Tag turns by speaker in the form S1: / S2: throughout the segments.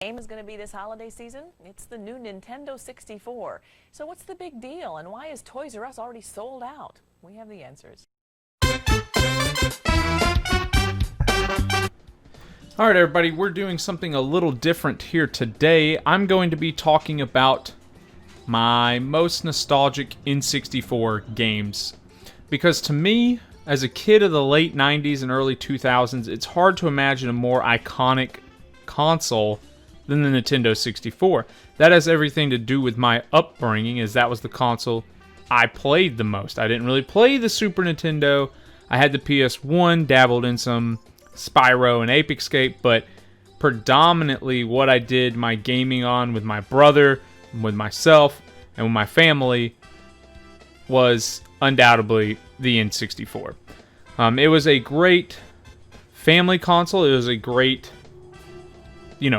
S1: game is going to be this holiday season? It's the new Nintendo 64. So what's the big deal, and why is Toys R Us already sold out? We have the answers.
S2: Alright everybody, we're doing something a little different here today. I'm going to be talking about my most nostalgic N64 games. Because to me, as a kid of the late 90s and early 2000s, it's hard to imagine a more iconic console than the Nintendo 64. That has everything to do with my upbringing, as that was the console I played the most. I didn't really play the Super Nintendo. I had the PS1, dabbled in some Spyro and Ape Escape, but predominantly what I did my gaming on with my brother, with myself, and with my family was undoubtedly the N64. It was a great family console. It was a great,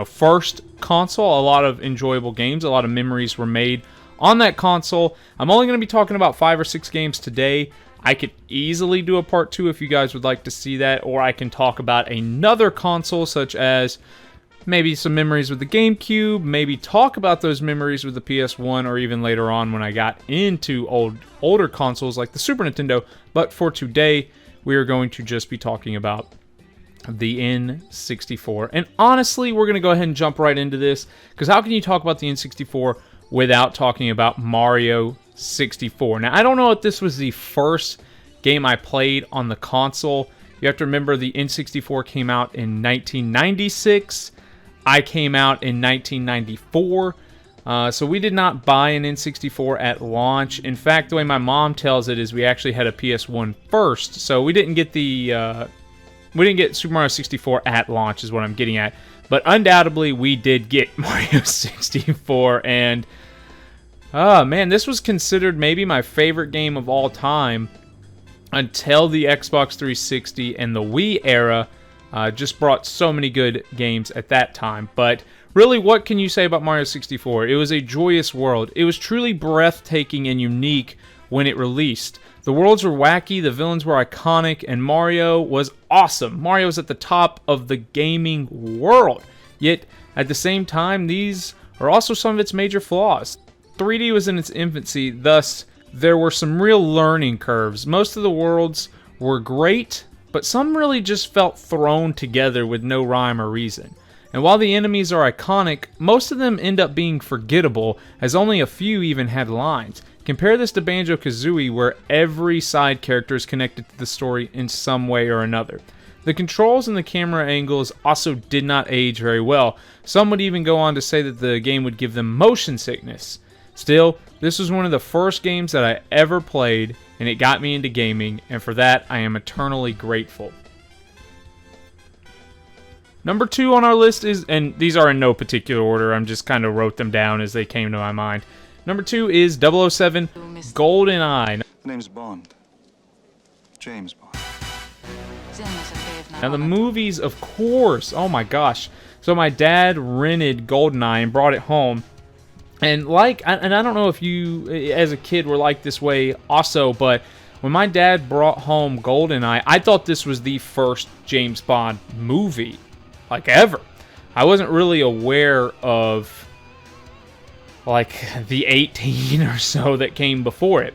S2: first console. A lot of enjoyable games, a lot of memories were made on that console. I'm only going to be talking about 5 or 6 games today. I could easily do a part 2 if you guys would like to see that, or I can talk about another console, such as maybe some memories with the GameCube, maybe talk about those memories with the PS1, or even later on when I got into older consoles like the Super Nintendo. But for today, we are going to just be talking about the N64. And honestly, we're going to go ahead and jump right into this, because how can you talk about the N64 without talking about Mario 64? Now, I don't know if this was the first game I played on the console. You have to remember the N64 came out in 1996. I came out in 1994. So we did not buy an N64 at launch. In fact, the way my mom tells it is we actually had a PS1 first. So we didn't get Super Mario 64 at launch, is what I'm getting at. But undoubtedly, we did get Mario 64, and oh man, this was considered maybe my favorite game of all time until the Xbox 360 and the Wii era just brought so many good games at that time. But really, what can you say about Mario 64? It was a joyous world. It was truly breathtaking and unique when it released. The worlds were wacky, the villains were iconic, and Mario was awesome. Mario was at the top of the gaming world. Yet, at the same time, these are also some of its major flaws. 3D was in its infancy, thus there were some real learning curves. Most of the worlds were great, but some really just felt thrown together with no rhyme or reason. And while the enemies are iconic, most of them end up being forgettable, as only a few even had lines. Compare this to Banjo-Kazooie, where every side character is connected to the story in some way or another. The controls and the camera angles also did not age very well. Some would even go on to say that the game would give them motion sickness. Still, this was one of the first games that I ever played, and it got me into gaming, and for that I am eternally grateful. Number 2 on our list is, and these are in no particular order, I'm just kind of wrote them down as they came to my mind. Number 2 is 007 GoldenEye.
S3: The name's Bond. James Bond.
S2: Now the movies, of course, oh my gosh. So my dad rented GoldenEye and brought it home. And I don't know if you, as a kid, were like this way also, but when my dad brought home GoldenEye, I thought this was the first James Bond movie, like, ever. I wasn't really aware of, like, the 18 or so that came before it.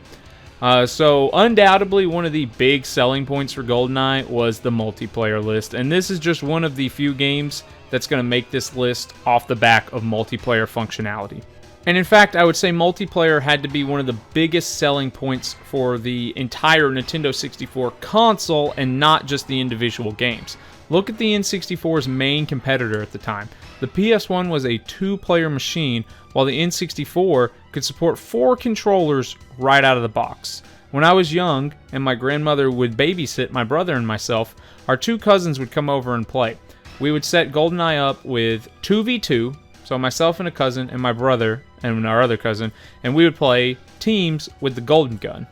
S2: So undoubtedly one of the big selling points for GoldenEye was the multiplayer list, and this is just one of the few games that's going to make this list off the back of multiplayer functionality. And in fact, I would say multiplayer had to be one of the biggest selling points for the entire Nintendo 64 console and not just the individual games. Look at the N64's main competitor at the time. The PS1 was a 2-player machine, while the N64 could support 4 controllers right out of the box. When I was young and my grandmother would babysit my brother and myself, our 2 cousins would come over and play. We would set GoldenEye up with 2v2, so myself and a cousin and my brother and our other cousin, and we would play teams with the Golden Gun.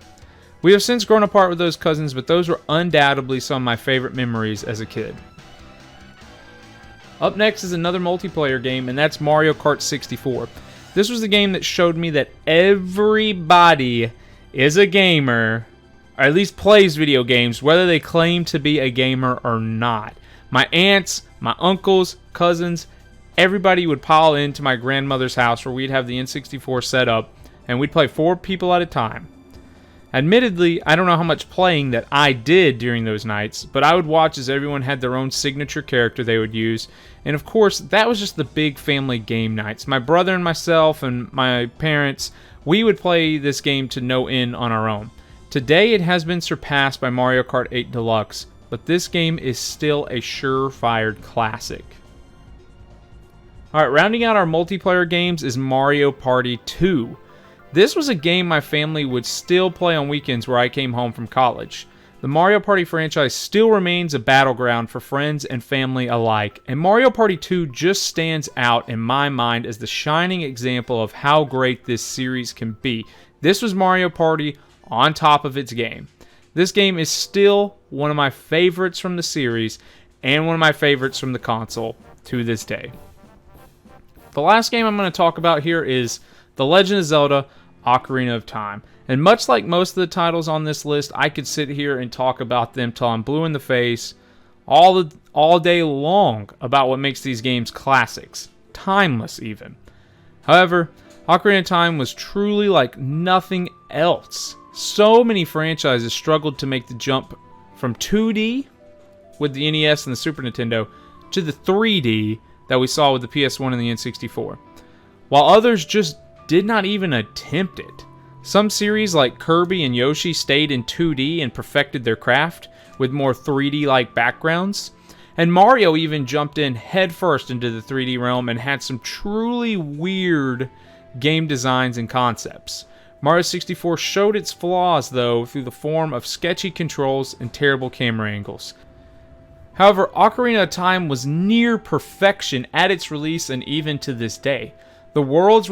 S2: We have since grown apart with those cousins, but those were undoubtedly some of my favorite memories as a kid. Up next is another multiplayer game, and that's Mario Kart 64. This was the game that showed me that everybody is a gamer, or at least plays video games, whether they claim to be a gamer or not. My aunts, my uncles, cousins, everybody would pile into my grandmother's house where we'd have the N64 set up, and we'd play 4 people at a time. Admittedly, I don't know how much playing that I did during those nights, but I would watch as everyone had their own signature character they would use, and of course, that was just the big family game nights. My brother and myself and my parents, we would play this game to no end on our own. Today, it has been surpassed by Mario Kart 8 Deluxe, but this game is still a surefire classic. Alright, rounding out our multiplayer games is Mario Party 2. This was a game my family would still play on weekends where I came home from college. The Mario Party franchise still remains a battleground for friends and family alike, and Mario Party 2 just stands out in my mind as the shining example of how great this series can be. This was Mario Party on top of its game. This game is still one of my favorites from the series, and one of my favorites from the console to this day. The last game I'm going to talk about here is The Legend of Zelda: Ocarina of Time. And much like most of the titles on this list, I could sit here and talk about them till I'm blue in the face all day long about what makes these games classics. Timeless even. However, Ocarina of Time was truly like nothing else. So many franchises struggled to make the jump from 2D with the NES and the Super Nintendo to the 3D that we saw with the PS1 and the N64, while others just did not even attempt it. Some series like Kirby and Yoshi stayed in 2D and perfected their craft with more 3D-like backgrounds, and Mario even jumped in headfirst into the 3D realm and had some truly weird game designs and concepts. Mario 64 showed its flaws, though, through the form of sketchy controls and terrible camera angles. However, Ocarina of Time was near perfection at its release and even to this day. The world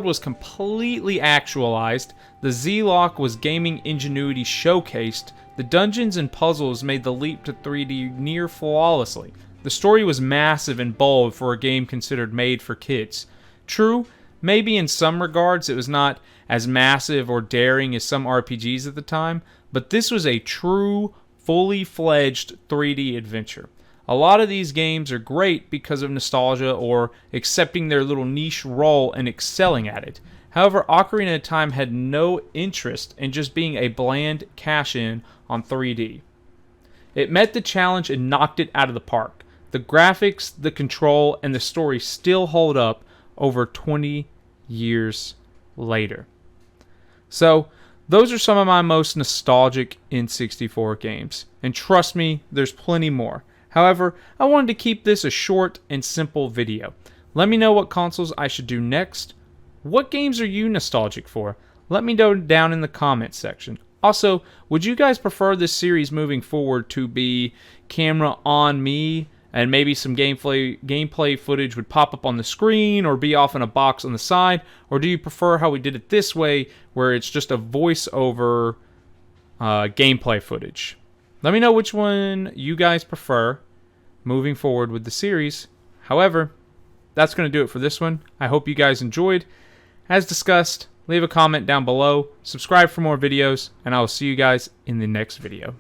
S2: was completely actualized, the Z-Lock was gaming ingenuity showcased, the dungeons and puzzles made the leap to 3D near flawlessly. The story was massive and bold for a game considered made for kids. True, maybe in some regards it was not as massive or daring as some RPGs at the time, but this was a true, fully fledged 3D adventure. A lot of these games are great because of nostalgia or accepting their little niche role and excelling at it. However, Ocarina of Time had no interest in just being a bland cash-in on 3D. It met the challenge and knocked it out of the park. The graphics, the control, and the story still hold up over 20 years later. So, those are some of my most nostalgic N64 games. And trust me, there's plenty more. However, I wanted to keep this a short and simple video. Let me know what consoles I should do next. What games are you nostalgic for? Let me know down in the comments section. Also, would you guys prefer this series moving forward to be camera on me and maybe some gameplay footage would pop up on the screen or be off in a box on the side? Or do you prefer how we did it this way, where it's just a voiceover gameplay footage? Let me know which one you guys prefer moving forward with the series. However, that's going to do it for this one. I hope you guys enjoyed. As discussed, leave a comment down below, subscribe for more videos, and I will see you guys in the next video.